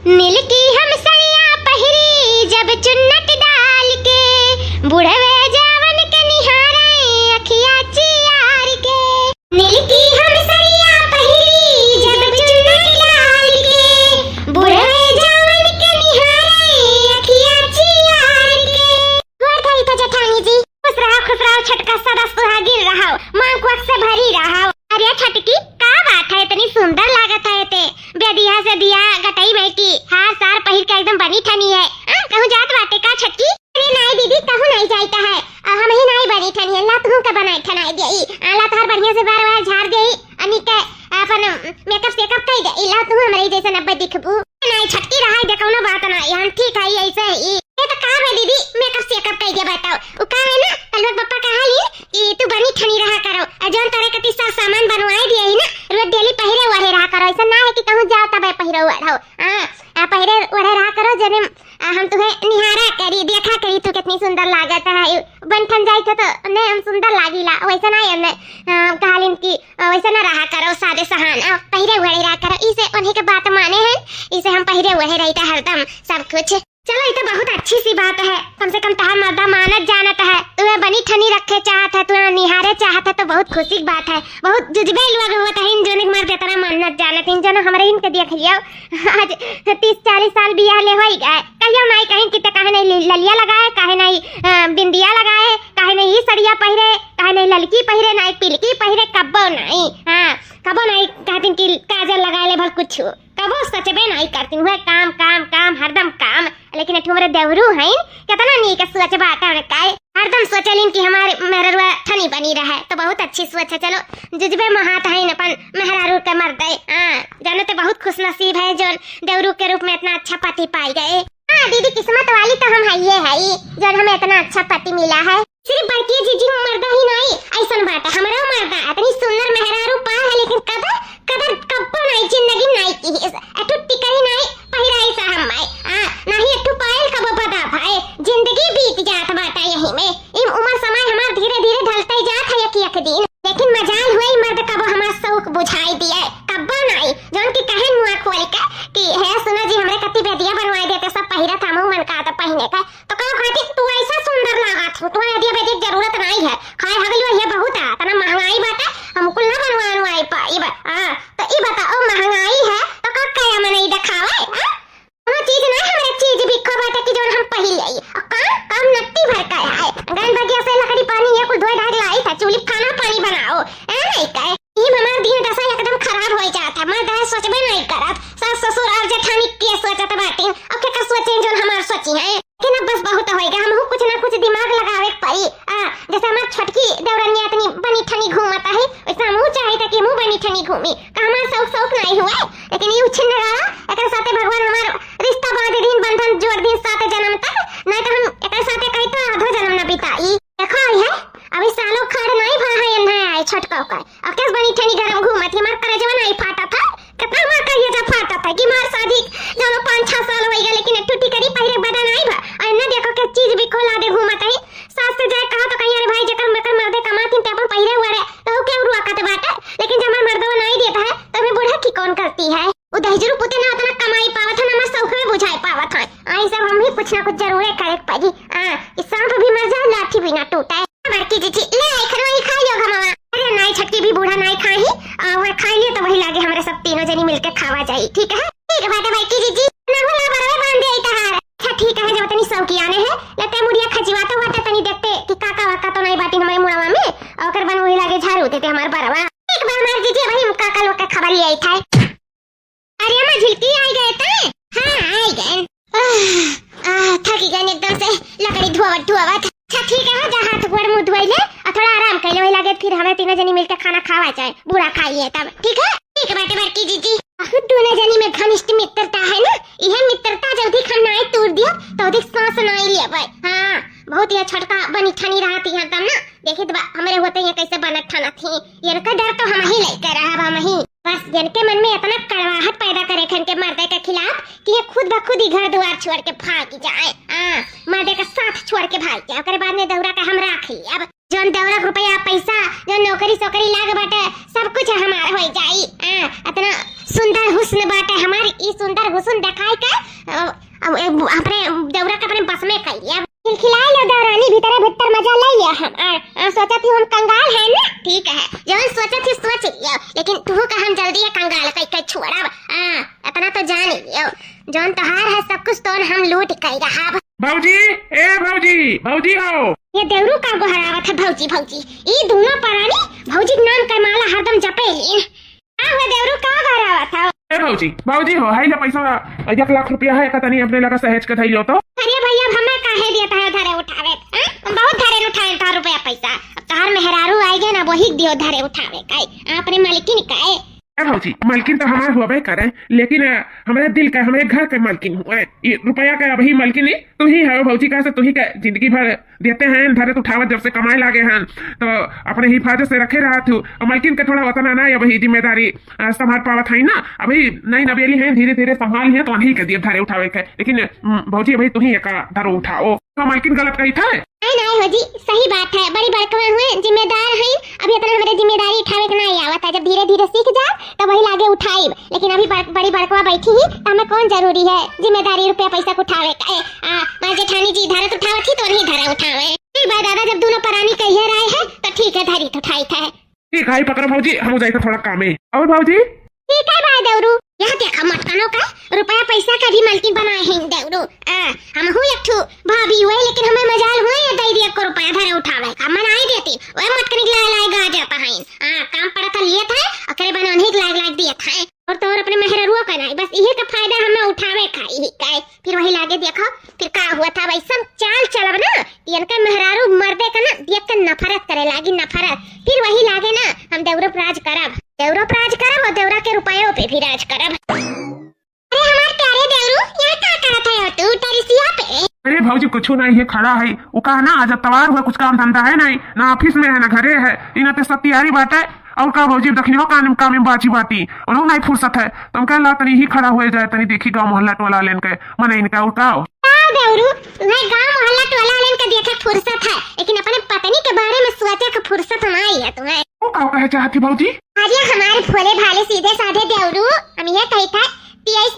नील की हम सैया पहिरी जब चुन्नट डाल के, बुढ़वे जावन के निहारे अखिया चियार के। नील की हम सैया पहिरी जब चुन्नट डाल के, बुढ़वे जावन के निहारे अखिया चियार के। गोर धरी तो जठानी जी, खुश रहो छटका सदा सुहागिन रहो, मांग को से भरी रहो। अरे छटकी का बात है, इतनी सुंदर लागत है ते बेदिया से दिया गटई बेटी, हां सार पहिर के एकदम बनी ठनी है। कहूं जात बाटे का छटकी? अरे नहीं दीदी, कहूं नहीं जाता है, हम ही नहीं बनी ठनी अल्लाह तू का बनाई ठनाई देई, अल्लाह तार बढ़िया से बार बार झाड़ देई, अनि के अपन मेकअप सेकअप कई दे, इला तू हमरे जैसा नब्बे दिखबू। नहीं छटकी रहा दे, कोनो बात ना, यहां ठीक है ऐसे ही। ये तो का है दीदी मेकअप सेकअप कई दे बताओ, उ का है ना कलवत पप्पा कहा ली कि तू बनी ठनी रहा करो, जौन तारे कति सा सामान बनवाई दिए ही ना, रोज डेली पहिरे ओढ़े रहा करो, ऐसा ना है कि कहूं जाओ तब पहिरे ओढ़ो। हां पहिरे ओढ़े रहा करो, जने हम तुम्हें निहारा करी देखा करी तू कितनी सुंदर लागत है, बनठन जाई तो ने हम सुंदर लागिला, वैसा ना हमने कहलिन की वैसा ना रहा करो, सादे सहान पहिरे ओढ़े रहा करो, इसे उन्हीं के बात माने हैं, इसे हम पहिरे ओढ़े रहते हरदम सब कुछ। चलो ये तो बहुत अच्छी सी बात है, कम से कम तहार मर्दा मानत जानत है, तुम्हें बनी ठनी रखे चाहत है, तुम्हें निहारे चाहत है, तो बहुत खुशी की बात है। बहुत जुजबे लोग होता है इन जोने मर्द इतना मानत जानत, इन जोनो हमारे इनके देख लियो आज 30-40 साल बियाह ले होई गए, कहियो नहीं कहीं कि काहे नहीं ललिया लगाए, काहे नहीं बिंदिया लगाए, काहे नहीं सड़िया पहिरे, काहे नहीं ललकी पहिरे, नहीं पिलकी पहिरे, कब्बो नहीं। हां कबो नहीं कहतीन कि काजल लगाए ले भल कुछ, कबो सचबे नहीं करतीन, हुए काम काम काम हरदम काम। लेकिन एठो मेरे देवरू हैं कितना नी के सोच बात है, काय हरदम सोचलिन कि हमारे मेहररुआ ठनी बनी रहे, तो बहुत अच्छी सोच है। चलो जुजबे महात है अपन मेहरारू के मर्द है, जाने तो बहुत खुश नसीब है जो देवरू के रूप में इतना अच्छा पति पाई गए। हां दीदी किस्मत वाली तो हम है, ये है जो हमें इतना अच्छा पति मिला है। सिर्फ बड़की जीजी मर्दा ही नहीं, ऐसन बात है हमारा मर्दा इतनी सुंदर मेहरारू पा है, लेकिन कदर कदर कब्बो नहीं जिंदगी नहीं की, एठो टिकई नहीं पहिराई सा हम नहीं एठो पायल कबो बता भाई, जिंदगी बीत जात बाटा यही में, इन उम्र समय हमार धीरे धीरे ढलते जात है एक दिन, लेकिन मजाल हुई मर्द कबो हमार शौक बुझाई दिए, कब्बो नहीं जोन की कहे मुंह खोल के कि है सुनो जी हमरे कति बेदिया बनवाई देते, सब पहिरा था मुंह मन का तो पहने का, तो कहो खाती तू ऐसा सुंदर लागत हो, तुम्हारे दिया बेदी जरूरत नहीं है, खाए हगलियो ये बहुत है, तना महंगाई बात है, हमको ना बनवाई पाई तो ई बताओ महंगाई है तो का कया में नहीं दिखावे, वो चीज ना हमारे चीज भी खो बात कि जो हम पहिल आई, काम नट्टी भर का है, गन बगिया से लकड़ी पानी ये कुल धोए धाग लाई था, चूल्ही खाना पानी बनाओ ए नहीं कहे, ई हमार दिन दशा एकदम खराब हो जाता, मैं दह सोचबे नहीं करत, सास ससुर और जेठानी के सोचत बाटी, अब के सोचे जो हमार सोची है, लेकिन अब बस बहुत होएगा, हम कुछ ना कुछ दिमाग लगावे पड़ी, जैसे हमार छोटकी देवरनिया इतनी बनी ठनी घूमता है, वैसे हम चाहे था कि हम बनी ठनी घूमी, का हमार शौक नहीं हुए, लेकिन ये उछिन रहा एकर साथे भगवान हमार रिश्ता बांध दिन बंधन जोड़ दिन साथे जन्म तक, नहीं तो हम एकर साथे कहीं तो आधो जन्म न बिताई। देखो है अभी सालों खड़ नहीं भा है नहीं आए छटका का, अब कैसे बनी ठनी गरम घूमत हमार करेजवा नहीं फाटा था, कितना मार कहिए जब फाटा था कि मार शादी जब 5-6 साल हो गए, लेकिन टूटी करी पहिरे बदन नहीं भा, और न देखो के चीज भी खोला दे घूमत है, सास से जाए कहा तो कहीं अरे भाई जकर मकर मर्दे कमाती ते अपन पहिरे हुआ रे तो के रुआ कत बाटे, लेकिन जब मर्दवा नहीं देता है तो मैं बूढ़ा की कौन करती है, वो दहजरू पुते ना उतना कमाई पावत है ना मैं शौक में बुझाई पावत है, आई सब हम भी कुछ ना कुछ जरूर करे पड़ी, इस सांप भी मर जाए लाठी भी ना टूटे। बड़की जीजी ले आई खरवाई खाई होगा मामा, अरे नहीं छटकी भी बूढ़ा नहीं खाई, और खाई ले तो वही लागे हमारे सब तीनों जनी मिलके खावा जाए, ठीक है बात है बड़की जीजी ना होला बरवे बांध दे तहार, अच्छा ठीक है जब तनी सौकी आने है लेते मुड़िया खजिवा तो होता तनी देखते कि काका वाका तो नहीं बाटी हमारे मुड़ावा में, और कर बन वही लागे झाड़ू देते हमार बरवा, एक बार मार दीजिए भाई काका लोग का खबर ले आई था। अरे अम्मा झिलकी आई गए थे, हां आई गए, थकी गए एकदम से, लकड़ी धुआवत, अच्छा ठीक है जा हाथ गोड़ मुंह धोई ले और थोड़ा आराम कर ले, वही लागे फिर हमें तीनों जनी मिलकर खाना खावा जाए, बूढ़ा खाइए तब ठीक है बाटे बड़की जीजी, दोनों जनी में घनिष्ठ मित्रता है ना, यह मित्रता जल्दी खन नहीं तोड़ दियो तो अधिक सांस नहीं लिया भाई, हां बहुत ही छटका बनी ठनी रहती है तब ना, देखिए तो हमारे होते हैं कैसे बनत ठना थी, ये का डर तो हम ही लेकर रहा हम ही, बस जिनके मन में इतना कड़वाहट पैदा करे खन के मर्दे के खिलाफ कि ये खुद ब खुद ही घर द्वार छोड़ के भाग जाए, मर्दे का साथ छोड़ के भाग जाए, उसके बाद में दौरा का हम राख लिया, अब जो दौरा रुपया पैसा जो नौकरी सोकरी लाग बाटे सब कुछ हमारा हो जाई, इतना सुंदर हुस्न बाटे हमारी, ई सुंदर हुस्न दिखाई के अपने देवरा के अपने बस में कर लिया। खिलखिला लो देवरानी, भीतर भीतर मजा ले लिया हम। सोचा थी हम कंगाल है ना, ठीक है जो सोचा थी सोच लियो, लेकिन तू का हम जल्दी है कंगाल कई छोड़ा। इतना तो जान लियो, जोन तोहार है सब कुछ तो हम लूट कर रहा। भौजी, ए भौजी, भौजी आओ। ये देवरू का गोहरावत है भौजी भौजी, ये दोनों प्राणी भौजी के नाम का माला हरदम जपेलीन। हुआ देवरू का गोहरावत है। ए भौजी, भौजी हो हाई ले पैसा 1 लाख रुपया है कतनी अपने लगा सहेज के धइलो तो। अरे भैया हमें काहे देता है धरे उठावे, बहुत धरे उठाए तार रुपया पैसा। तार मेहरारू आएगे ना वही दियो धरे उठावे काई अपने मालिकिन काए। ए भौजी, मालकिन तो हमारे हुआ करे, लेकिन हमारे दिल का हमारे घर के मालकिन हुआ है। ये रुपया का अभी मालकिन तू ही है भौजी, का तू ही का जिंदगी भर देते हैं धरे उठावत, जब से कमाए लागे हैं तो अपने हिफाजत से रखे रहा तू। मालकिन का थोड़ा उतना ना अभी जिम्मेदारी संभाल पावत है ना, अभी नई नवेली है, धीरे धीरे संभाल है तो नहीं कर दिए धरे उठावे के। लेकिन भौजी अभी तू ही एक धरो उठाओ, तो मालकिन गलत कही था। नहीं हो जी, सही बात है, बड़ी बड़का हुए जिम्मेदार हैं। अभी इतना हमारे जिम्मेदारी उठावे के नहीं आवत है, जब धीरे धीरे सीख जाए तो वही लागे उठाई। लेकिन अभी बड़ी बड़का बैठी ही तो हमें कौन जरूरी है जिम्मेदारी रुपया पैसा उठावे का। मैं जेठानी जी धरे उठावत थी तो नहीं धरे उठावे। ठीक भाई दादा, जब दोनों प्राणी कहिए रहे हैं तो ठीक है धरी तो उठाई था। ठीक है पकड़ो भौजी, हम जाए थोड़ा काम है। और भौजी ठीक है भाई देवरू, यहाँ देखा मटकनों का रुपया पैसा का भी मालकिन बनाए हैं देवरू। हम हुए एक ठू भाभी हुए, लेकिन हमें मजाल हुए ये दे दिया को रुपया धरे उठावे का मनाई देती। वह मटकनी लाए गा जाता है। काम पड़ा था लिए था अकेले बना उन्हें लाग दिया था। और तो और अपने मेहरुआ का नहीं, बस यही का फायदा हमें उठावे खाई का। फिर वही लागे देखो फिर का हुआ था भाई, सब चाल चलब ना इनका मेहरारू मर्दे का ना देख कर नफरत करे लागी नफरत। फिर वही लागे ना हम देवरो राज करब, देवरो राज करब और देवरा के रुपयों पे भी राज करब। अरे हमारे प्यारे देवरू, यहाँ क्या करत है तू टेरिसिया पे? अरे भौजी कुछ नहीं है, खड़ा है वो कहा ना आज तवार हुआ, कुछ काम धंधा है नहीं ना, ऑफिस में है ना घरे है, इना ते सब तैयारी बात है। और का भौजी दखनियो काम में बाची बाती उन्होंने नहीं फुर्सत है, तुम कह ला तनी ही खड़ा हो जाए, तनी देखी गांव मोहल्ला टोला लेन के मने इनका उठाओ। देवरू मैं गांव मोहल्ला टोला लेन के देखे फुर्सत है, लेकिन अपने पत्नी के बारे में सोचे के फुर्सत नहीं है तुम्हें। वो का कहे चाहती भौजी? अरे हमारे भोले भाले सीधे साधे देवरू, हम ये कही था 23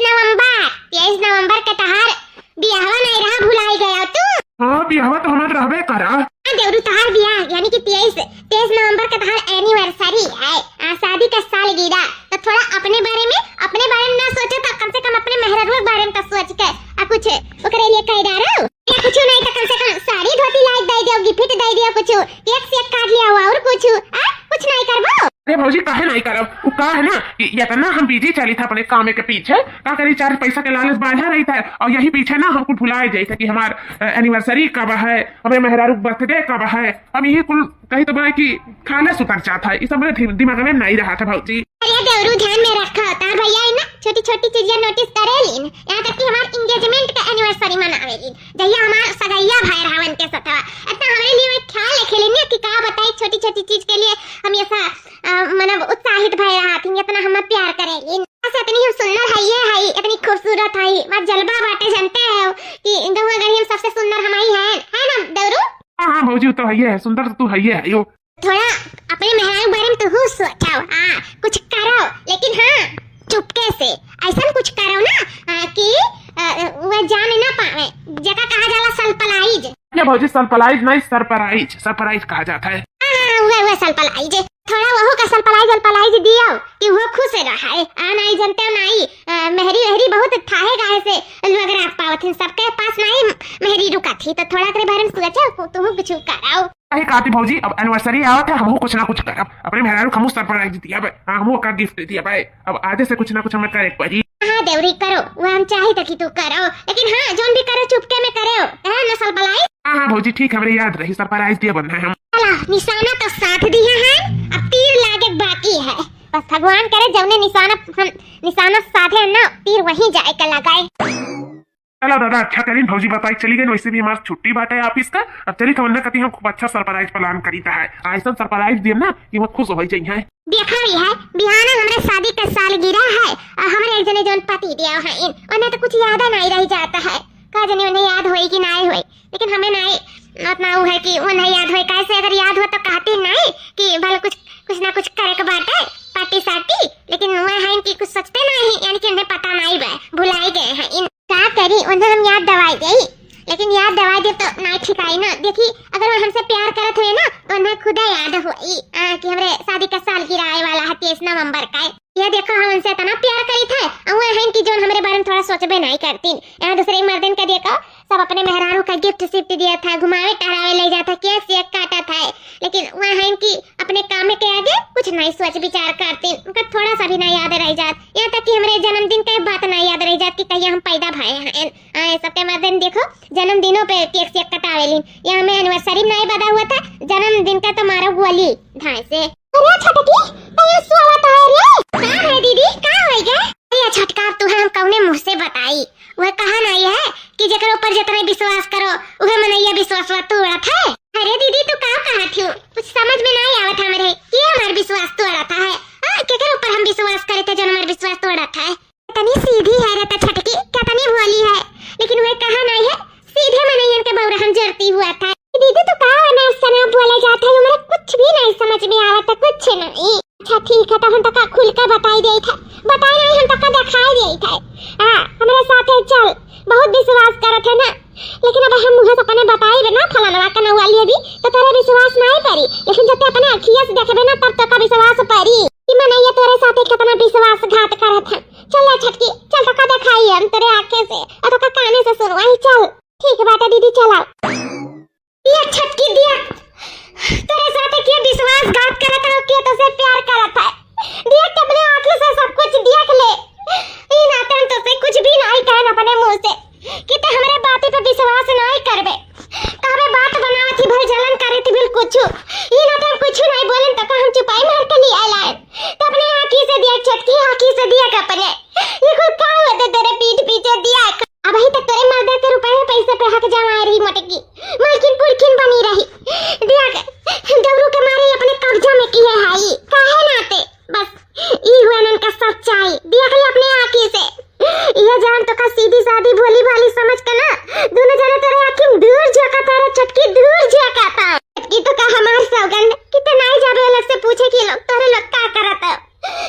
नवंबर के तहार बियाहवा नहीं रहा, भुलाई गया तू। हाँ बियाहवा तो हमारे रहबे करा। देवरू तहार बियाह यानी कि 23 नवंबर का तहार एनिवर्सरी है, शादी का सालगिरह। तो थोड़ा अपने बारे में ना सोचो तो कम से कम अपने मेहरारू के बारे में तो सोच के कुछ ओकरे लिए कह डारो या कुछ नहीं तो कम से कम साड़ी धोती लाइक दे दियो, गिफ्ट दे दियो, कुछ केक से काट लिया हुआ और कुछ नहीं करबो। अरे भौजी काहे नहीं करब, वो का है ना या तो ना हम बिजी चली था अपने काम के पीछे, का करी 4 पैसा के लालच बांधा रही था, और यही पीछे ना हमको भुलाए जाए कि हमार एनिवर्सरी कब है, हमें मेहरारू बर्थडे कब है, हम यही कुल कही तो मैं कि खाना सुतर चाहता है, इस सब मेरे दिमाग में नहीं रहा था भौजी। अरे देवरू ध्यान में रखा तार भैया है ना छोटी छोटी चीजें नोटिस करेलीन, यहाँ तक कि हमारे एंगेजमेंट का एनिवर्सरी मनावेलीन, जहिया हमार सगैया भाई रावण के साथ इतना हमारे लिए ख्याल रखेलीन कि का बताई छोटी छोटी चीज के लिए हम ऐसा मतलब उत्साहित भय रहा थी, इतना हम प्यार करेलीन। ऐसे इतनी हम सुंदर है इतनी खूबसूरत है, बात जलवा बाटे जानते हो कि दोनों गढ़ी हम सबसे सुंदर हम ही है ना देवरू? हाँ भौजी तो है सुंदर, तो तू है यो। थोड़ा अपने मेहरारू बारे में तो सोचो, कुछ करो, लेकिन हाँ चुपके से ऐसा कुछ करो ना कि वह जान ना पावे, जगह कहा जाला सलपलाइज। ये भौजी सलपलाइज नहीं सरप्राइज कहा जाता है। वह सलपलाइज, थोड़ा वह का सलपलाइज दियो कि वो खुश रहा है। नहीं जानते हो नहीं मेहरी बहुत थाहे गाहे से लोग रात पावत सबके पास नहीं मेहरी रुका थी, तो थोड़ा के बारे में सोचो तुम कुछ कराओ। अरे काती भौजी अब एनिवर्सरी आवत है, हमहू कुछ ना कुछ करब, अपने मेहरारू हमहू सरप्राइज दिया भाई, हमहू का गिफ्ट दिया भाई, अब आधे से कुछ ना कुछ हमें करे पड़ी। हाँ देवरी करो, वो हम चाहे तो कि तू करो, लेकिन हाँ जोन भी करो चुपके में करो है ना सलपलाइज। हाँ भौजी ठीक है, हमें याद रही सरप्राइज दिया बनना है हम। निशाना तो साथ दिया है, अब तीर लागे बाकी है, बस भगवान करे जौने निशाना साधे ना तीर वहीं जाए का लगाए। चलो दादा अच्छा करीन भौजी बताई चली गई, वैसे भी हमारी छुट्टी बाटे ऑफिस का, अब चली तो कहती हम खूब अच्छा सरप्राइज प्लान करीता है, ऐसा सरप्राइज दिए ना कि वो खुश हो जाए। देखा भी है बिहाना हमारे शादी का सालगिरह है, हमारे एक जने जोन पति दिया है उन्हें तो कुछ याद नहीं रह जाता है, का जने उन्हें याद होई कि नहीं होई, लेकिन हमें नहीं उतना वो है कि उन्हें याद होई, कैसे अगर याद हो तो कहती नहीं कि भले कुछ ना कुछ करे के बाटे पार्टी साटी, लेकिन वह है कि कुछ सोचते नहीं, यानी कि उन्हें पता नहीं बा भुलाई गए हैं इन का करी उन्हें हम ठीक आई ना। देखी अगर वो हमसे प्यार करत हुए ना तो उन्हें खुद याद हुई कि हमारे शादी का सालगिरह आए वाला है 23 नवंबर का। ये देखो हम उनसे इतना प्यार करी था और वो है कि जो हमारे बारे में थोड़ा सोचबे नहीं करती। यहाँ दूसरे मर्दन का देखो सब अपने मेहरारू का गिफ्ट शिफ्ट दिया था, घुमावे टहरावे ले जाता, केक शेक काटा था, लेकिन वह है कि अपने काम के आगे कुछ नहीं सोच विचार करती। उनका थोड़ा सा भी नहीं याद रह जात। यहाँ तक कि हमारे जन्मदिन का बात नहीं याद रह जात कि कहीं हम पैदा भए हैं। सबके मर्दन देखो जन्मदिनों पे केक शेक कटावेलिन। यहाँ में एनिवर्सरी नहीं बता हुआ था, जन्मदिन का तो मारो गोली धाय से। अरे छटकी ये स्वागत है रे। हां है दीदी का होई गे? ये छटका तू हम कौने मुंह से बताई। वह कहा नहीं है कि जेकर ऊपर जितना विश्वास करो उहे मनैया विश्वास तोड़त है। अरे दीदी तू का कहा थी? कुछ समझ में नहीं आवत हमरे कि हमार विश्वास तोड़त है। केकर ऊपर हम विश्वास करे थे जो हमार विश्वास तोड़त है? तनी सीधी है रे छटकी, क्या तनी भोली है, लेकिन वह कहा नहीं है सीधे मनैया के बौरा हम जरती हुआ था। दीदी तू का ना सना बोले जाता है, हमरा कुछ भी नहीं समझ में आवत, कुछ नहीं। अच्छा ठीक है तो हम तक खुल कर बताई दे था, बताई नहीं हम तक दिखाई दे था। हां हमारे साथ चल, बहुत विश्वास करत है ना, लेकिन अब हम मुंह से अपने बताई ना फलाना का ना वाली अभी तो तेरा विश्वास नहीं पड़ी, लेकिन जब ते अपने अखियां से देखबे ना तब तक विश्वास पड़ी कि मनैया तेरे साथ कितना विश्वासघात करत है। चल छटकी चल तक दिखाई हम तेरे आंखें से और तक काने से सुनवाई। चल ठीक बात है दीदी चला। ये छटकी दिया तेरे साथ क्या विश्वासघात करत है कि तो से प्यार करत है। देख अपने आंखों से सब कुछ देख ले। ये नातन तो से कुछ भी नहीं कहन अपने मुंह से कि ते हमरे बातें पे विश्वास नहीं करबे। काबे बात बनावत थी भल जलन करे थी बिल कुछ। ये नातन कुछ नहीं बोलन तो हम चुपाई मार के लिए आए। तो अपने आंखी से देख छटकी, आंखी से देख अपने। ये कोई का होते तेरे पीठ पीछे दिया अब ही तक तेरे मर्दे के रुपए में पैसे पे हक जमा रही मोटकी मालकिन पुरखिन बनी रही। देख डबरू के मारे अपने कब्जा में की है हाई काहे नाते बस ई हुआ उनका सच्चाई देख ले अपने आंखी से। ये जान तो का सीधी सादी भोली भाली समझ के ना दोनों जने तेरे आंखी दूर झका तेरे छटकी दूर झका था। छटकी तो का हमार सौगंध कितने नहीं जाबे अलग से पूछे कि लोग तोरे लोग का करत है,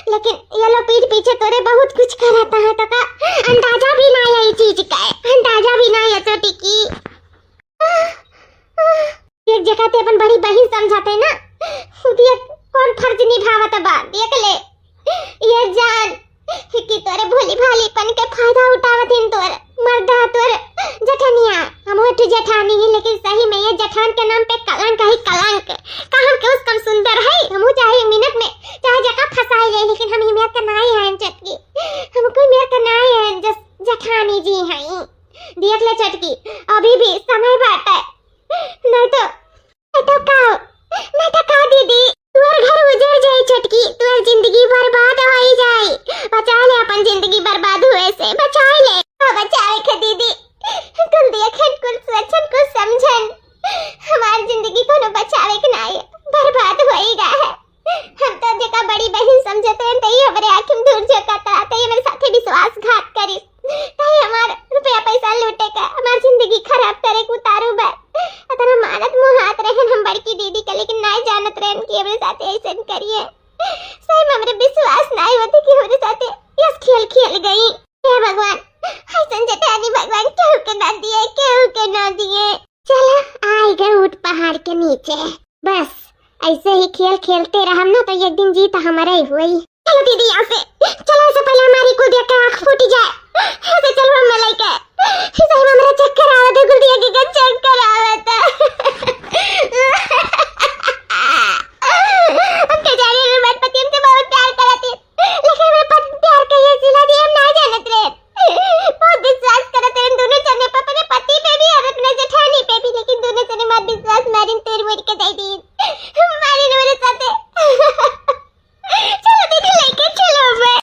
लेकिन ये लोग पीठ पीछे तोरे बहुत कुछ करता है तो का अंदाजा भी नहीं है चीज का, अंदाजा भी नहीं है छोटी की। एक जगह ते अपन बड़ी बहन समझाते ना देख कौन फर्ज निभावत बा देख ले। ये जान कि तोरे भोली भाली पन के फायदा उठावत इन तोर मर्दा तोर जठनिया हम तो जठानी ही, लेकिन सही में ये जठान के नाम पे कलंक है कलंक। का हम के उसकम सुंदर है हम चाहे मिनट में चाहे जगह फसाई ले, लेकिन हम मेरे का नहीं है चटकी, हम कोई मेरे का नहीं है जठानी जी हैं। देख ले चटकी अभी भी समय बात है नहीं तो का दीदी तुअर घर उजड़ जाए छटकी, तुअर जिंदगी बर्बाद हो जाए। बचा ले अपन जिंदगी बर्बाद हुए से बचा ले। बचाए के दीदी तुम देखन कुछ सोचन कुछ समझन हमारी जिंदगी को न बचावे के नहीं बर्बाद हो ही रहा है। हम तो जका बड़ी बहन समझते हैं तई हमरे आंखों दूर झकाता तई मेरे साथे विश्वासघात करी तई हमार रुपया पैसा लूटे का हमारी जिंदगी खराब करे को उतारू बा अतना मानत मुंह हाथ रहन हम बड़की दीदी के, लेकिन नहीं जानत रहन कि हमरे साथे ऐसन करिए। सही में हमरे विश्वास नहीं होते कि हमरे साथे यस खेल खेल गई। हे भगवान ऐसन जठानी भगवान केहू के ना दिए केहू के ना दिए। चलो आई गए ऊट पहाड़ के नीचे, बस ऐसे ही खेल खेलते रहम ना तो एक दिन जीत हमारा ही हुई। चलो दीदी यहाँ से चलो, इससे पहले हमारी को देख के आँख फूट जाए। ऐसे चलो हम मलाइका सही में मेरा चक्कर आवत है, गुड़िया के चक्कर आवत है। हम के जाने में मत पति हमसे बहुत प्यार करते, लेकिन मेरे पति प्यार का ये सिला दिए हम ना जानत रहे। बहुत विश्वास करते हैं दोनों जने पर, अपने पति पे भी और अपने जेठानी पे भी, लेकिन दोनों जने मत विश्वास मारिन तेर मोड़ के दे दी मारिन मेरे साथे। चलो दीदी लेके चलो मैं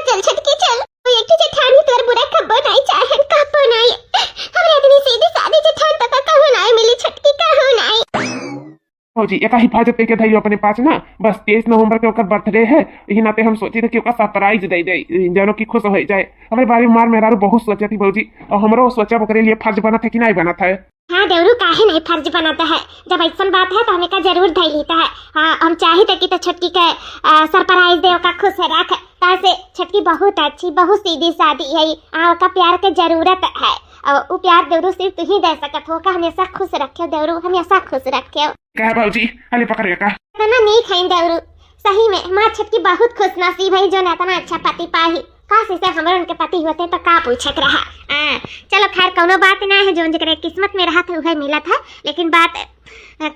चल छटकी चल। एक तो जेठानी तोर बुरा कब्बो नहीं चाहन कब्बो नहीं हमरे इतनी सीधी सादी जेठान तक कहू नहीं मिली छटकी कहू नहीं। फौजी एक हिफाजत करके धैर्य अपने पास ना, बस 23 नवंबर के ओकर बर्थडे है, यही नाते हम सोची थे कि ओकर सरप्राइज दे दे जानो कि खुश हो जाए। हमारे बारे में मार मेरा बहुत सोचा थी भौजी, और हमरो सोचा ओकरे लिए फर्ज बना था कि नहीं बना था। हाँ देवरू काहे नहीं फर्ज बनाता है, जब ऐसा बात है तो हमें का जरूर धैल लेता है। हाँ हम चाहे थे कि तो छटकी के सरप्राइज दे का खुश रख, कैसे छटकी बहुत अच्छी बहुत सीधी सादी है, का प्यार के जरूरत है और वो प्यार देवरू सिर्फ तू ही दे सकत हो। का हमेशा खुश रखे देवरू, हमेशा खुश रखे। क्या भाजी अले पकड़े का इतना नहीं खाई देवरू, सही में माँ छटकी बहुत खुश नसीब है जो इतना अच्छा पति पाही। काश से हमारे उनके पति होते तो का पूछत रहा। चलो खैर कोनो बात ना है, जो जगह किस्मत में रहा था वह मिला था, लेकिन बात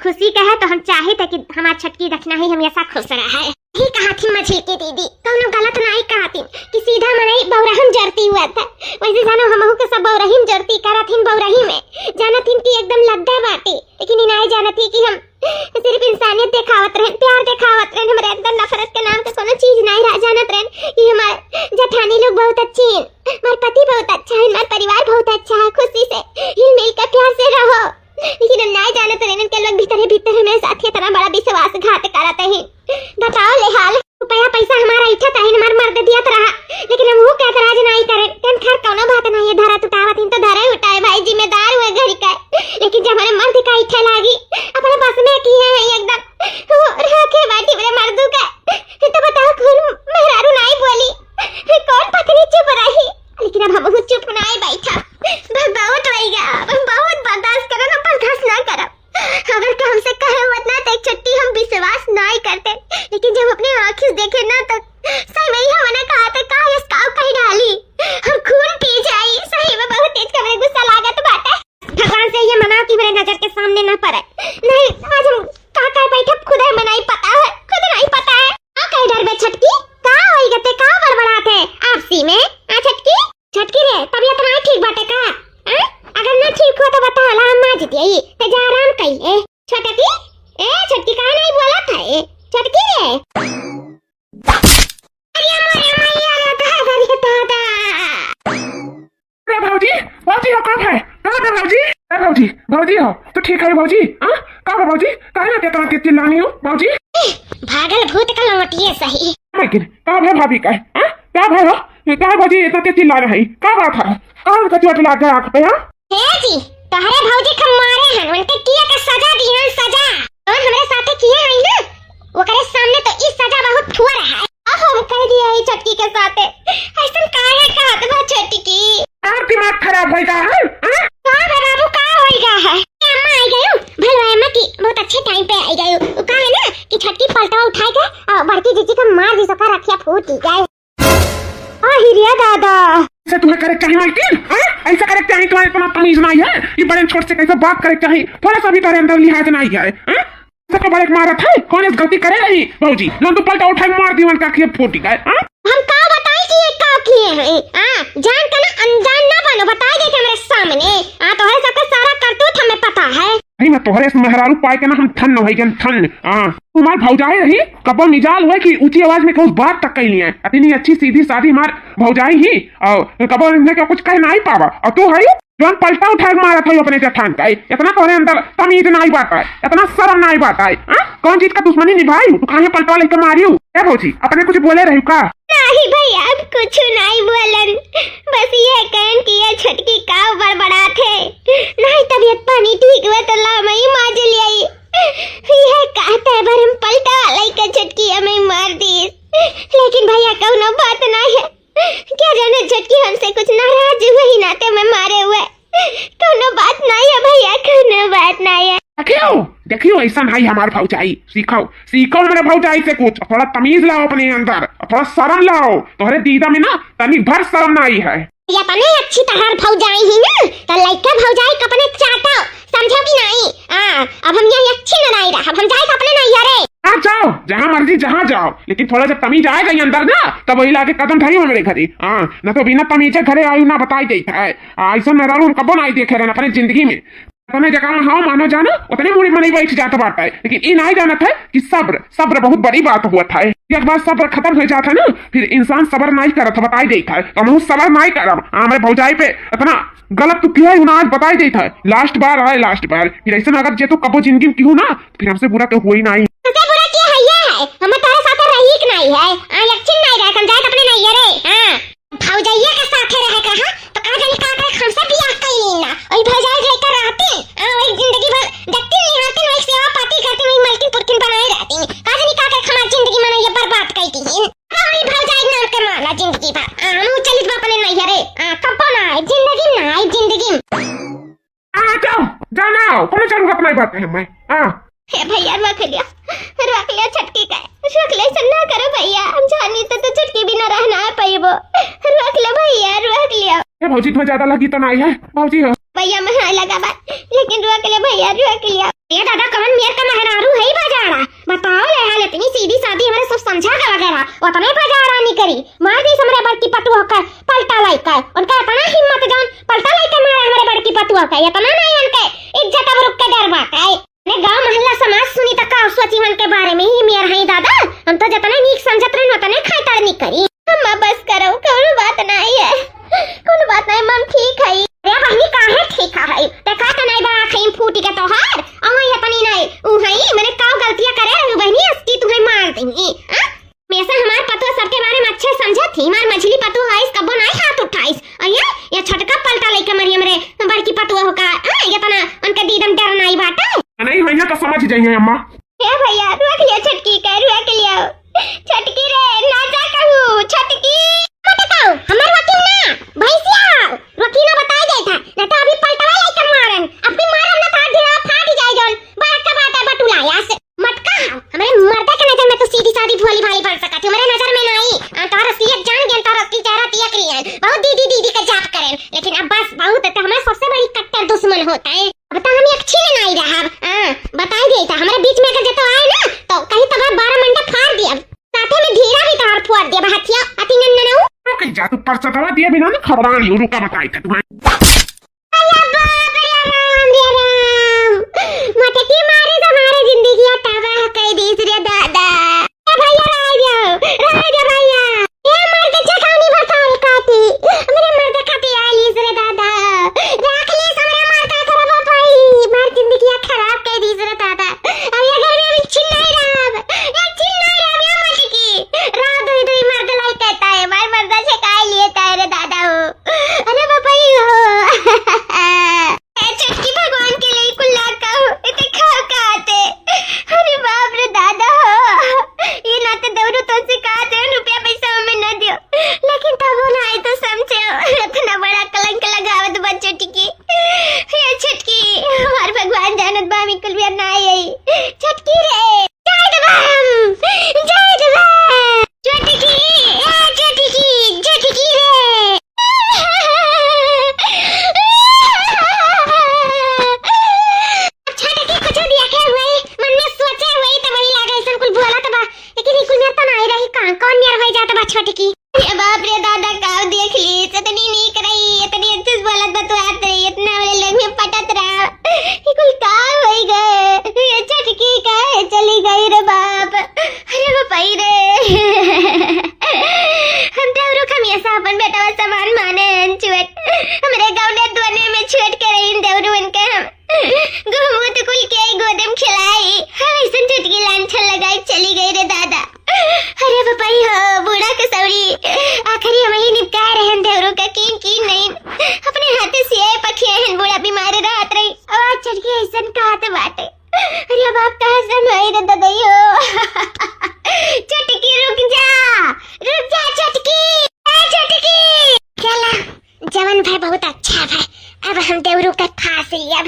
खुशी का है तो हम चाहे थे कि हमारा छटकी रखना ही हमेशा खुश रहा है। ही कहा थी मछली की दीदी, कोनो गलत नहीं कहा थी कि सीधा मनाई बौरहिम जरती हुआ था, वैसे जानो हमहू के सब बौरहिम जरती करा थी। बौरही में जाना थी कि एकदम लद्दा बाटे, लेकिन इनाई जाना थी कि हम सिर्फ इंसानियत दिखावत रहे, प्यार दिखावत रहे, हमारे अंदर नफरत के नाम पे कोनो चीज नहीं रह जानत रहे कि हमारे जेठानी लोग बहुत अच्छी हैं, हमारे पति बहुत अच्छा है, हमारा परिवार बहुत अच्छा है, खुशी से हिल मिल कर प्यार से रहो। लेकिन हम नहीं जानते रहे के लोग भीतर भीतर मेरे साथ इतना बड़ा विश्वासघात करते हैं। बताओ ले हाल रुपया पैसा हमारा इच्छा था हमार मर्द दिया रहा, लेकिन हम वो कहते राज नहीं करे। तन खैर कोनो बात नहीं है, धरा उठावत तो धरा उठाए भाई, जिम्मेदार हुए घर का। लेकिन जब हमारे मर्द का इच्छा लागी अपने बस में की है एकदम रखे बाटी मेरे मर्दू का, तो बताओ कौन मेहरारू नहीं बोली, कौन पत्नी चुप रही। लेकिन अब हम चुप नहीं बैठा, बहुत रहेगा, बहुत बर्दाश्त करो ना, बर्दाश्त ना करो। अगर तो हमसे कहे उतना तो एक छुट्टी हम विश्वास नहीं करते, लेकिन जब अपने आंखें देखे ना तो सही में ही हमने कहा था का ये स्काउ कहीं डाली हम खून पी जाई। सही में बहुत तेज का गुस्सा लागत बात है। भगवान से ये मना कि मेरे नजर के सामने ना पड़े। नहीं आज हम का बैठे खुद ही मनाई पता है, खुद नहीं पता है का कहीं डर में छटकी का होई गते का बड़बड़ाते आपसी में। आ छटकी छटकी रे तबीयत नहीं ठीक बाटे का? अगर ना ठीक हो तो बता ला, हम मार दिए ते जा आराम कइए। छटकी ए छटकी का नहीं बोला था ए छटकी रे, अरे मोरे मैया रे दादा रे दादा। अरे भाजी हो कब है? कहाँ है भाजी? अरे भाजी हो तो ठीक है भाजी। हाँ कब है भाजी? कहाँ ना तेरा चिल्लानी हो भाजी? भागल भूत का लौटिए सही, लेकिन कब है भाभी का? हाँ क्या भाई हो क्या भाजी इतना तेज चिल्ला रही, क्या बात है? कौन का चोट लग गया आँख पे? हाँ जी तोहरे भौजी के मारे हन, उनके किए का सजा दी हन, सजा और हमरे साथे किए हई ना वो करे सामने तो इस सजा बहुत थुआ रहा है। हम कह दिए है छटकी के साथे ऐसा काहे कहत बा छटकी? आप दिमाग खराब होएगा है? का बाबू का होएगा है? अम्मा आई गयो भलवा अम्मा की बहुत अच्छे टाइम पे आई गयो। वो कहा है ना कि छटकी पलटा उठाए के और बड़की जीजी का मार दी सका रखिया फूट गए। आ हिरिया दादा से तुम्हें करे चाहिए मालकिन? ऐसा करे चाहिए, तुम्हारे इतना तमीज नहीं है, ये बड़े छोटे से कैसे बात करे चाहिए, थोड़ा सा भी तुम्हारे अंदर लिहाज नहीं है। सबको बड़े मारा था, कौन इस गलती करे नहीं भाजी? लोग तो पलटा उठाए मार दी उनका खेत फूट गए। हम का बताई कि ये का किए हैं? जान के ना अनजान ना बनो, बताई दे हमरे सामने। तोहरे सबका सारा करतूत हमें पता है। नहीं मैं तोहरे से मेहरारू पाए के ना हम ठन हो गए ठन। तुम्हार भौजाई रही कबो मिजाल हुए कि ऊंची आवाज में कुछ बात तक कही है, इतनी अच्छी सीधी सादी मार भौजाई ही और कबो इनने क्या कुछ कह नहीं पावा, और तू है जोन पलटा उठा मारा था अपने जठान का। इतना तोहरे अंदर तमीज नहीं बात है, इतना शर्म नहीं बात है। कौन चीज का दुश्मनी निभाई? तू कहाँ पलटा लेकर मारी हूँ? क्या भौजी अपने कुछ बोले रही का? नहीं भैया अब कुछ नहीं बोलन, बस ये कहन कि ये छटकी का बड़बड़ा थे नहीं, तबीयत पानी ठीक हुआ तो ला मैं मार लिया। ये कहते बार हम पलटा लाई का छटकी हमें मार दी, लेकिन भैया कौनो बात नहीं है, क्या जाने छटकी हमसे कुछ नाराज हुई नाते में मारे हुए, कौनो बात नहीं है भैया, कौनो बात नहीं है। देखियो ऐसा नहीं हमारे भौजाई, सीखो मेरे भौजाई से कुछ, थोड़ा तमीज लाओ अपने अंदर, थोड़ा शर्म लाओ। तुम्हारे दीदा में ना तनी भर शर्म नहीं है। ये अपने अच्छी तरह भौजाई ही ना तो लइका भौजाई कपने चाटो, समझो कि नहीं? अब हम यहाँ अच्छी न नहीं रहा, हम जाए अपने नहीं यारे। हाँ जाओ जहाँ मर्जी जहाँ जाओ, लेकिन थोड़ा जब तमीज आएगा अंदर ना तब वही लाके कदम धरी हो मेरे घरे। न तो बिना तमीजे घरे आयु ना बताई देता है। ऐसा मेहरारू हम कबो नहीं देखे रहना अपने जिंदगी में। अपने जगह हाँ मानो जानो उतने मुड़ी मनी बैठ जाता बात है, लेकिन ये नहीं जाना था कि सब्र बहुत बड़ी बात हुआ था। एक बार सब्र खत्म हो जाता ना फिर इंसान सब्र नहीं करता, बताई देता है। तो हम सब्र नहीं करब, हमारे भौजाई पे इतना गलत तो किया ही ना, आज बताई देता है। लास्ट बार आए लास्ट बार, फिर ऐसा अगर जे तो कबो जिंदगी में क्यों ना फिर हमसे बुरा तो हुआ ही नहीं। बुरा किया है ये है हम तारे साथ रही कि नहीं है, लक्षण नहीं रहा, हम जाए अपने नहीं रे। भौजाइया के साथ रहे कहा तो का जाने का हमसे बियाह कइली ना ओई भजाई लेकर रहती वही जिंदगी भर देखती निहारती वही सेवा पाती करती वही मलकिन पुरकिन बनाए रहती काजनी का हमार जिंदगी मन ये बर्बाद कइती वही भजाई नाम के माला जिंदगी भर हम चलित बापने नहीं हरे कब ना जिंदगी ना जिंदगी जाओ ना कौन चालू अपना बात है मैं हे भैया रख लिया छटकी का रख ले सन्ना करो भैया हम जानी तो छटकी बिना रहना है पैबो रख ले भैया रख लिया ये भौजी तुम्हें ज्यादा लगी तो नहीं है भौजी हो भैया मैं लगा बात लेकिन रख ले भैया रख लिया ये दादा कौन मेर का मेहरारू है ही बाजारा बताओ ले हाल इतनी सीधी सादी हमारे सब समझा के वगैरह उतने बाजारा नहीं करी मार दी हमरे बड़की पटुआ का पलटा लाइका उनका इतना हिम्मत जान पलटा लाइका मारे हमारे बड़की पटुआ का इतना नहीं उनके इज्जत अब रुक के डरवा का ने गांव मोहल्ला समाज सुनी तक सोची मन के बारे में ही मेर है दादा हम तो जतने नीक समझत रहे उतने खाइताड़ नहीं करी हम बस करो कोई बात नहीं है कोई बात नहीं मम ठीक है रे बहनी काहे ठीक है देखा तो नहीं बा खैम फूटी के तोहार अमई हतनी नहीं उ है मैंने काव गलतियां करे रही बहनी अस्ती तुम्हें मार दूंगी मैं से हमार पतो सबके बारे में अच्छे समझा थी मार मछली पतो है इस कबो नहीं हाथ उठाइस अया ये छटका पलटा लेके मरी हमरे बड़की पतुआ होका ये तना उनके दीदम डर नहीं बाटा नहीं भैया तो समझ जाइए अम्मा हे भैया रुक लिया छटकी का रुक लिया छटकी रे ना जा कहूं छटकी मत बताओ हमर वकील ना भैसिया वकील ना बताई दे था ना तो अभी पलटवा लेके मारन अभी मारम ना था ढेरा फाट जाए जौन बड़का बात है बटुला यास मत कहा हमरे मर्दा के नजर में तो सीधी सादी भोली भाली पड़ सकत हमरे नजर में नहीं तार असलियत जान गए तार असली चेहरा तिया करिए बहुत दीदी दीदी का जाप करें लेकिन अब बस बहुत तो हमारा सबसे बड़ी कट्टर दुश्मन होता है अब तो हम अच्छी नहीं रहा बताई देता हमारे बीच में अगर जतो आए ना तो कहीं तब 12 मंडे फाड़ दिया साथे में धीरा भी तार फोड़ दिया बहतिया अति नन्ना कहीं जा तू पर्चा दवा दिए बिना ना खबरान यू रुका बताई था तुम्हें अल्लाह बाप रे राम मते की मारे हमारे जिंदगी तबाह कर दी रे दादा भैया राजा भैया ये मर्द जगानी बताओ काटी मेरे मर्द खाती आई रे दादा राख ले हमरे मर्द खराब पाई मार जिंदगी खराब कर दी रे दादा अब ये घर में चिल्लाई राम ये चिल्लाई राम ये मत की रात दो मर्द लाई कहता है मार मर्द से काय लिए रे दादा हो अरे बाबा हो छटकी भगवान के लिए कुल्ला का हो इतने खाओ खाते अरे बाप रे दादा हो ये ना तो दौड़ो तो से कहा दे रुपया पैसा हमें न दियो लेकिन तब वो ना आए तो समझे इतना बड़ा कलंक लगावत बच्चों टिकी ये छटकी हमार भगवान जानत बा मी कुल भी ना आई छटकी रे जय देवम छटकी छटकी रे छटकी ये बाप रे दादा काव देख ली इतनी नहीं कराई इतनी अच्छे से बोलत बतवात रही इतना वाले लोग में पटत रहा ये कुल काव होई गए ये छटकी का चली गई रे बाप अरे बापाई रे हम तो रुक हम ऐसा अपन बेटा वा सामान माने चुट हमरे गांव ने दोने में छुट के रही देवरू इनके हम गोमूत कुल के गोदम खिलाई हम ऐसे छटकी लांछन लगाई चली गई रे दादा अरे बापाई हो बूढ़ा कसौड़ी आखिरी हम ही निपटा रहे देवरू का की नहीं अपने हाथ से ये पखिया हैं बूढ़ा बीमार रहत रही और छटकी ऐसन कहत बाटे अरे बाप कहां से नहीं रे ददैयो छटकी रुक जा छटकी छटकी चला जवन भाई बहुत अच्छा भाई अब हम देवरू का फांस लिया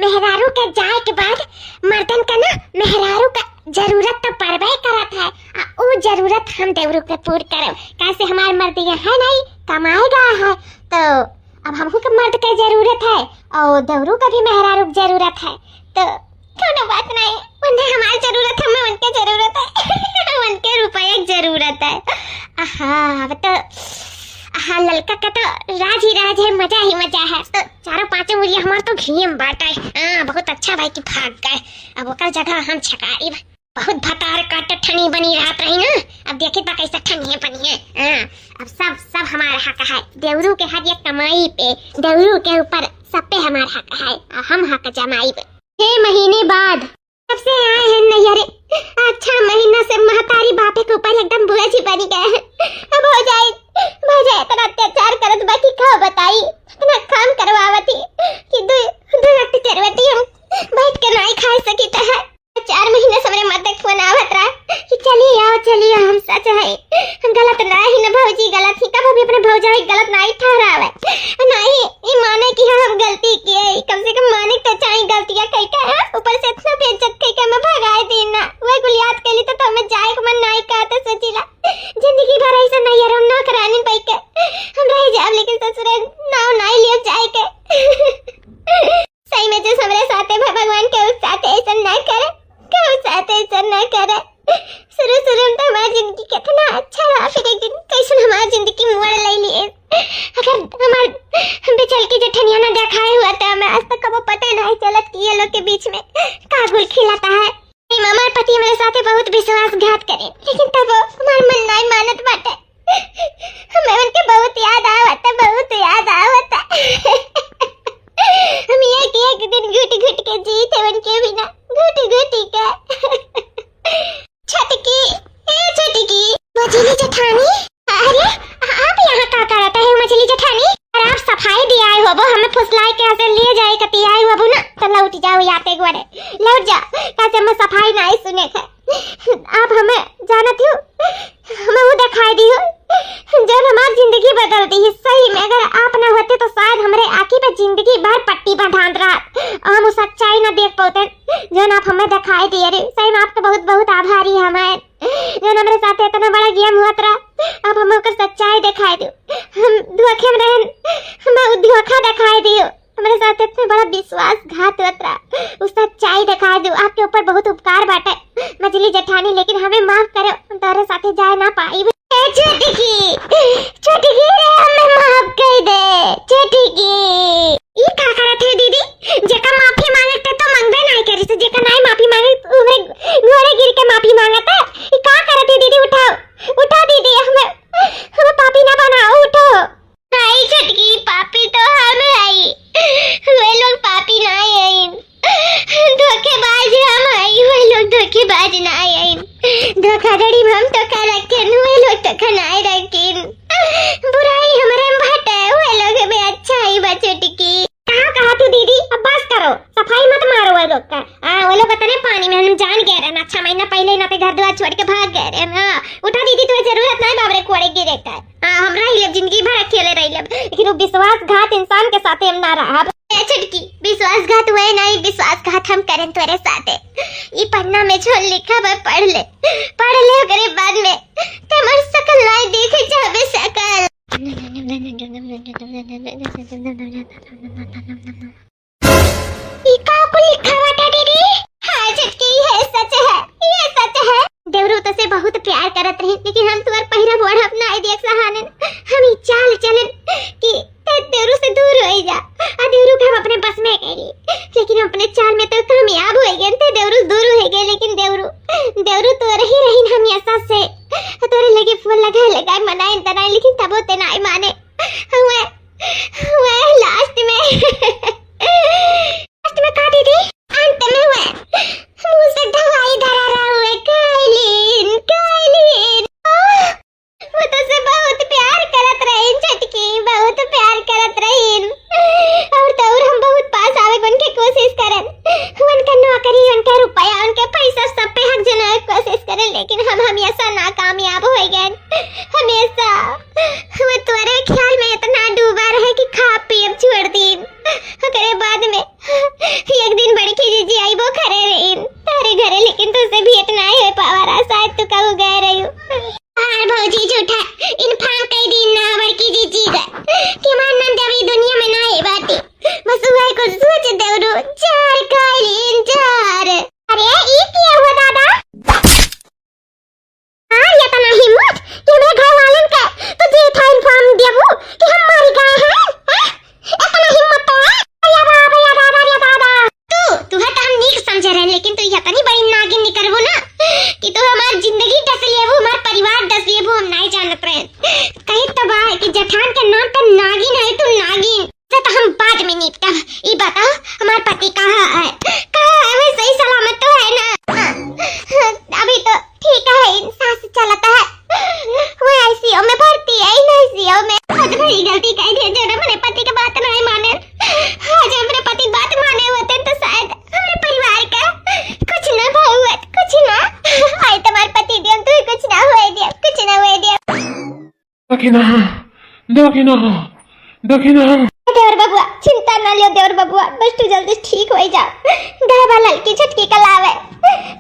मेहरारू के जाए के बाद मर्दन का ना मेहरारू का जरूरत तो पड़बे करत है वो जरूरत हम देवरू के पूरी करब कैसे हमारे मर्द है नहीं कमाएगा है तो अब हमको के मर्द के जरूरत है और देवरू का भी मेहरारू की जरूरत है तो कोनो बात नहीं उन्हें हमारी जरूरत है हमें उनके जरूरत है उनके रुपए की जरूरत है अब तो ललका का तो राज ही राज है मजा ही मजा है तो चारों पांचों मुझे हमारे तो घी में बांटा है बहुत अच्छा भाई की भाग गए अब ओकर जगह हम छकारी बहुत भतार काट ठनी बनी रात रही ना अब देखे तो कैसा ठनी बनी है अब सब हमारा हक है देवरू के हर एक कमाई पे देवरू के ऊपर सब पे हमारा हक है हम हक जमाई पे 6 महीने बाद कब से आए हैं नैहरे। अच्छा महीना से महतारी बापे के ऊपर एकदम बुआ जी बनी गए हैं। अब हो जाए इतना अत्याचार करत बाकी का बताई, इतना काम करवावती कि दो वक्त करवती हम बैठ के नहीं खा सकी तो है। 4 महीने से मेरे मत फोन आवत रहा कि चलिए हम सच है, हम गलत नहीं न भौजी, गलत ही कब भी अपने भौजाई गलत नहीं ठहरावे, नहीं ये माने कि हम गलती किए, कम से कम माने तो चाहिए गलतियां कई का है, ऊपर से इतना बेइज्जत कई का मैं भगाए देना वो गुलियात के लिए तो मैं जाए मन नहीं कहते सोचिला जिंदगी भर ऐसा नहीं यार हम ना कराने पाई के हम रह जाब, लेकिन ससुर नाव नहीं लियो जाए के सही में जो हमरे साथे भगवान के उस साथे ऐसा ना करे, के उस साथे ऐसा ना करे। शुरू में तो हमारी जिंदगी कितना अच्छा रहा, फिर एक दिन कैसे हमारी जिंदगी मोड़ ले लिए। अगर हमारे बेचल की जेठनिया ना दिखाए हुआ था मैं आज तक कबो पता नहीं चलत कि ये लोग के बीच में का गुल खिलाता है। हमारे पति मेरे साथे बहुत विश्वासघात करे, लेकिन तब हमारा मन नहीं मानत बाटे, हमें उनके बहुत याद आवता हम एक दिन घुट के जीते उनके बिना, घुट के। छटकी मछली जेठानी, अरे आप यहाँ का करते हैं मछली जेठानी? अरे आप सफाई दिया हो वो हमें फुसलाई के ऐसे लिए जाए कती आई हो ना, तो लौट जाओ याते गोरे लौट जाओ, कैसे मैं सफाई नहीं सुने थे। आप हमें जानत हो, हमें वो दिखाई दी हो जो हमारी जिंदगी बदल दी है। सही में अगर आप ना होते तो शायद हमारे आंखी पे जिंदगी भर पट्टी बांध रहा और हम उस सच्चाई ना देख पाते जो आप हमें दिखाई दिए। रे सही में आपका बहुत बहुत आभारी है हमें जो हमारे साथ इतना बड़ा गेम हुआ था, आप हमें कर सच्चाई दिखाई दो, हम धोखे में रहन हमें धोखा दिखाई दियो, हमारे साथ इतना बड़ा विश्वासघात हुआ था, उस सच्चाई दिखाई दो। आपके ऊपर बहुत उपकार बाटे मछली जेठानी, लेकिन हमें माफ करो, हम तारे साथे जा ना पाई। छोटी की रे हमें माफ कर दे छोटी ये का करत है दीदी, जेका माफी मांगे तो मंगबे नहीं करी, तो जेका नहीं माफी मांगे उन्हें घोड़े गिर के माफी मांगता ये का करत है दीदी? उठाओ दीदी, हमें पापी ना बनाओ, उठो। नहीं छटकी पापी तो हम है, वे लोग पापी नहीं है, धोखेबाज हम है, वे लोग धोखेबाज नहीं है, धोखाधड़ी हम तो कर रखे, वे लोग तो खनाए रखे, बुराई हमारे में भटे, वे लोग हमें अच्छा ही बचोटी की। कहा तू दीदी, अब बस करो, सफाई मत मारो वो लोग का। वो लोग पता नहीं पानी में हम जान गए रहना, 6 महीना पहले ना ते घर द्वार छोड़ के भाग गए रहे ना। उठा दीदी, तुम्हें जरूरत नहीं बाबरे कोड़े गिरे का, हम रह लेब जिंदगी भर अकेले रह लेब, लेकिन वो विश्वासघात इंसान के साथ हम ना रहा। छटकी विश्वासघात हुए नहीं, विश्वासघात हम करें तेरे साथे। ये पन्ना में जो लिखा है पढ़ ले ओकरे बाद में तमर सकल नहीं देखे जाबे सकल। ये का को लिखा हुआ दीदी? हां छटकी ये सच है। देवरू तो से बहुत प्यार करत रही, लेकिन हम तुअर पहिरा बोड़ अपना आई देख सहानन, हम ही चाल चलन कि देवरू से दूर हो जा, आ देवरू के हम अपने बस में करी, लेकिन अपने चाल में तो कामयाब हो गए थे, देवरू दूर हो गए, लेकिन देवरू तो रही हम ऐसा से तोरे लगे फूल लगा मनाए तनाए, लेकिन तब होते नहीं माने। हुए लास्ट में का दीदी अंत में हुए मुंह से दवाई धरा रहा हुए कालीन वो तो से बहुत प्यार करत रही छटकी, बहुत प्यार करत रही, और हम बहुत पास आवे उनके कोशिश करन, उनका नौकरी उनका रुपया उनके पैसा सब पे हक जने कोशिश करन, लेकिन हम हमेशा नाकामयाब हो गए। हमेशा वो तोरे ख्याल में इतना डूबा रहे कि खा पी दखिना दखिना दखिना देवर बबुआ चिंता न लियो देवर बबुआ, बस तू जल्दी ठीक हो जाओ। दावा लड़की छटकी कलावे,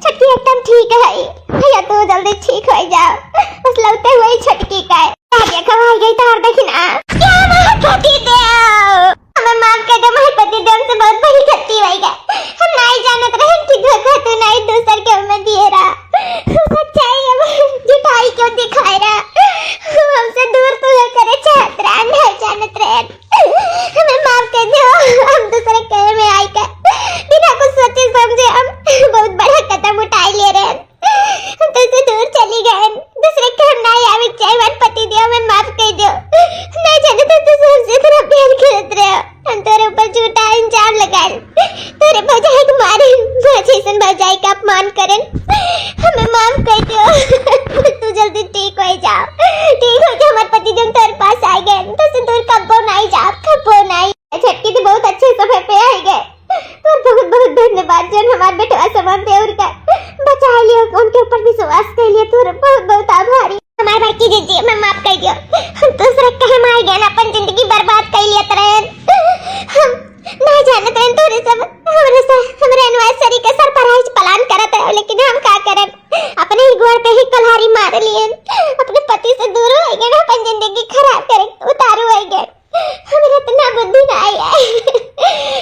छटकी एकदम ठीक है भैया, तू जल्दी ठीक हो जाओ। बस लगते हुए छटकी का आगे खवाई गई तार दखिना। क्या महपति देव, हमें माफ कर दो महपति देव, से बहुत बड़ी गलती हो गई। हम नहीं जानत रहे कि धोखा तू नहीं दूसर के में दिए रहा, सच्चाई अब झूठाई क्यों दिखाए रहा। हमसे दूर तू करे चाहत रहा, नहीं जानत रहे। हमें माफ कर दो, हम दूसरे कहे में आई कर बिना कुछ सोचे समझे हम बहुत बड़ा कदम उठा ले रहे हैं। हम तुझसे दूर चली गए, दूसरे कहे नहीं आवे चाहे पति दियो, हमें माफ कर दो। नहीं जाने तो तू हमसे तेरा प्यार करत रहे, हम तेरे ऊपर झूठा इल्जाम लगाए, तेरे भौजाई को मारे, भौजाई भौजाई का अपमान करें। हमें माफ कर दो, तू जल्दी ठीक हो जाओ। ठीक हो जा, हमारे पति जब तेरे पास आ गए तो से दूर कब्बो नहीं जा, कब्बो नहीं। छटकी तो बहुत अच्छे समय पे आ गए, तो बहुत बहुत धन्यवाद जन हमारे बेटा समान देवर का बचा लियो, उनके ऊपर विश्वास कर लिया, तू बहुत बहुत आभारी। हमारे भाई की जीजी मैं माफ कर दियो, हम दूसरे कहे मार गए ना, अपन जिंदगी बर्बाद कर लिया तरह। हम नहीं जानते हैं तोरे सब हमारे एनिवर्सरी के सरप्राइज प्लान करत है, लेकिन हम क्या करें, अपने ही गोड़ पे ही कल्हारी मार लिए, अपने पति से दूर हो गए, अपन जिंदगी खराब करे उतारू हो गए। हमें इतना बुद्धि ना आई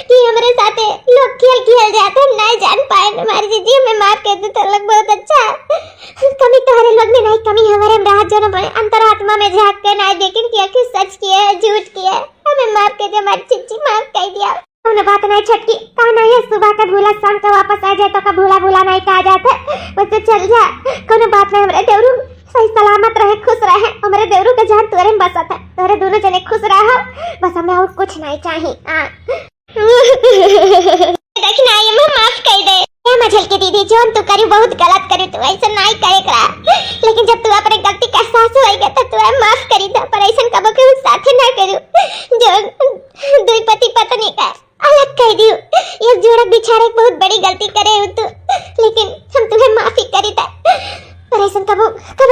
कि हमारे साथ लोग खेल जाते, हम नहीं जान पाए। हमारी जीजी हमें माफ कर दे तो लोग बहुत अच्छा। कमी तुम्हारे लोग में नहीं, कमी हमारे में राहत, जो अंतरात्मा में झांक के नहीं देखें कि आखिर सच किया है झूठ किया है। हमें माफ कर दे हमारी जीजी, माफ कर दिया। उन्हें बात नहीं छटकी, कहना है सुबह का भूला शाम का वापस आ जाए तो का भूला भूला नहीं कहा जाता, बस चल जा। कोनो बात नहीं, हमारे देवरू सही सलामत रहे, खुश रहे। हमारे देवरू का जान तोरे में बसा था, तोरे दोनों जने खुश रहो, बस हमें और कुछ नहीं चाहिए। देखना ये मैं माफ कर दे। ये मझल की दीदी जो तू करी बहुत गलत करी, तू ऐसा नहीं करेगा, लेकिन जब तू अपने गलती का एहसास होएगा तो तू माफ करी दे, पर ऐसा कबो के साथ ना करू जो दुई पति पत्नी का अलग कर दियो। ये जोड़क बिछाड़े बहुत बड़ी गलती करे हो तू, लेकिन हम तुम्हें माफी करी था, पर ऐसा कबो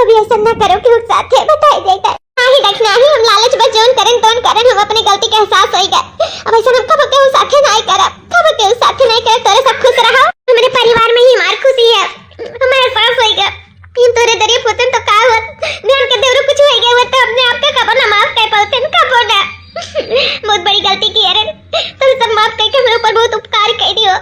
भी ऐसा ना करो कि साथ है बताई देता नहीं रखना ही। हम लालच बस जोन करें, हम अपनी गलती का एहसास होएगा। अब ऐसा हम कबो के साथ नहीं करब, कबो के साथ नहीं करे, तोरे सब खुश रहो। हमारे परिवार में ही हमारी खुशी है, हमारे साथ होएगा। इन तोरे दरिया पुतन तो का होत मेरे के देवरू कुछ होएगा, वो तो अपने आप का कबो ना माफ कर पाते न, कबो ना। बहुत बड़ी गलती की है रे, तोरे सब माफ करके मेरे ऊपर बहुत उपकार कर दियो।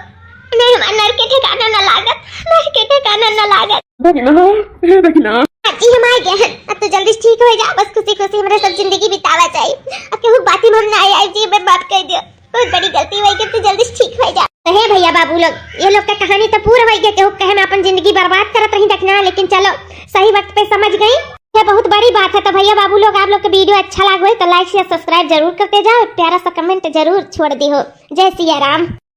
नहीं हमारे नर के ठिकाना ना लागत, नर के ठिकाना ना लागत। दखिना जी हम आ गए हैं, अब तो जल्दी ठीक हो जा, बस खुशी खुशी हमारे सब जिंदगी बितावा चाहिए। अब केहू बाती में ना आई जी मैं माफ कर दियो, बहुत बड़ी गलती हुई कि तू जल्दी ठीक हो जा। हे भैया बाबू लोग, ये लोग का कहानी तो पूरा हो गया, केहू कहे मैं अपन जिंदगी बर्बाद करत रही देखना, लेकिन चलो सही वक्त पे समझ गई, ये बहुत बड़ी बात है। तो भैया बाबू लोग आप लोग का वीडियो अच्छा लगा हो तो लाइक शेयर सब्सक्राइब जरूर करते जाओ, प्यारा सा कमेंट जरूर छोड़ दी हो। जय सिया राम।